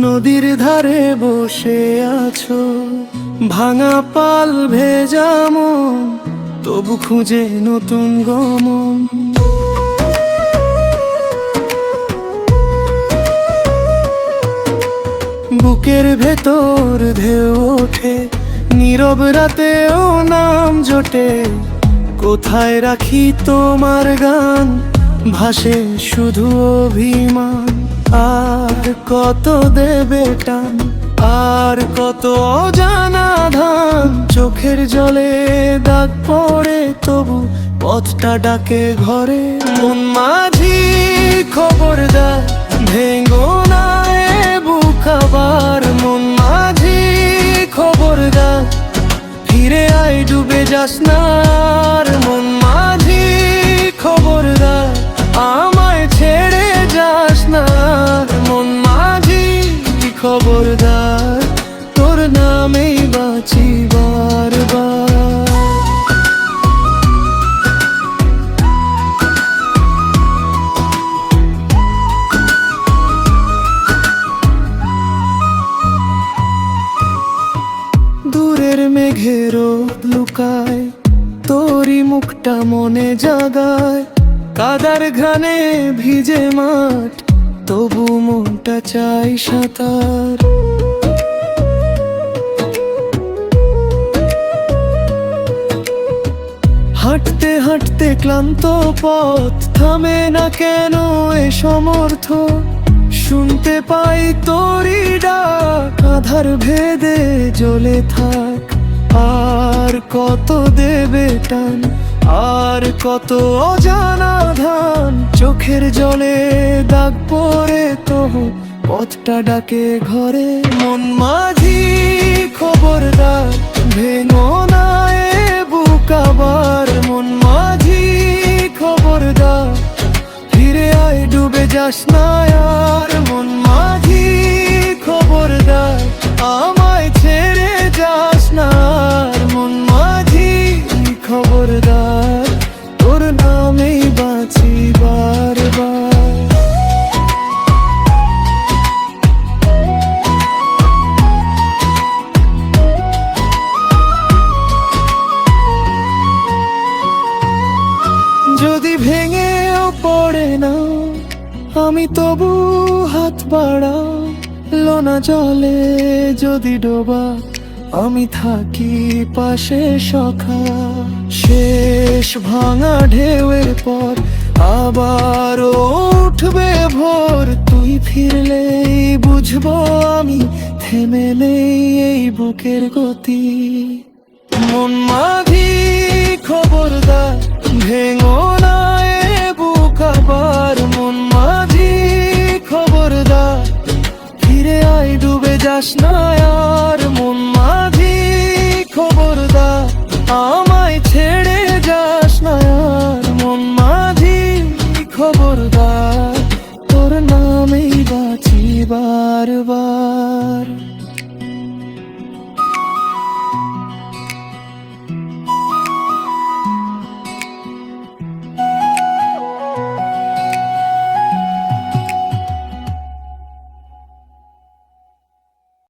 নদীর ধারে বসে আছো, ভাঙা পাল ভেজা মন, তবু খুঁজে নতুন গমন। বুকের ভেতর ঢেউ ওঠে, নীরব রাতেও নাম জোটে। কোথায় রাখি তোমার গান, ভাসে শুধু অভিমান। আর কত দেবে টান, আর কত অজানা ধান। চোখের জলে দাগ পড়ে, তবু পথটা ডাকে ঘরে। মন মাঝি খবরদার, ভেঙো না এ বুক আবার। মন মাঝি খবরদার, ফিরে আয় ডুবে যাস না আর। মন মাঝি খবরদার, আমায় ছেড়ে যাস না। মন মাঝি খবরদার, তোর নামেই বাঁচি বারবার। দূরের মেঘের লুকায়, তোরই মুখটা মনে জাগায়। কাদার ঘানে ভিজে মাঠ, তবু মনটা চাই সাঁতার। হাঁটতে হাঁটতে ক্লান্ত পথ, থামে না কেন এ সমর্থ। শুনতে পাই তোরই ডাক, আধার ভেদে জ্বলে থাক। আর কত দেবে টান, আর কত অজানা ধান। চোখের জলে দাগ পড়ে, তবু পথটা ডাকে ঘরে। মন মাঝি খবরদার, ভেঙো না এ বুক আবার। মন মাঝি খবরদার, ফিরে আয় ডুবে যাস না আর। মন মাঝি খবরদার, আমায় ছেড়ে যাস না আর। মন মাঝি খবরদার, তোর নামেই বাঁচি বারবার। যদি ভেঙেও পড়ে না, আমি তবু হাত বাড়ালো না জলে। যদি ডোবা, আমি থাকি পাশে সখা। শেষ ভাঙা ঢেউয়ের পর আবার উঠবে ভোর। তুই ফিরলেই বুঝবো আমি, থেমে নেই এই বুকের গতি। মন মাঝি খবরদার, ভেঙো না এ বুক আবার। মন মাঝি খবরদার, ফিরে আয় ডুবে যাস না আর। মন মাঝি খবরদার, আমায় ছেড়ে যাস না আর। মন মাঝি খবরদার, তোর নামেই বাঁচি বারবার।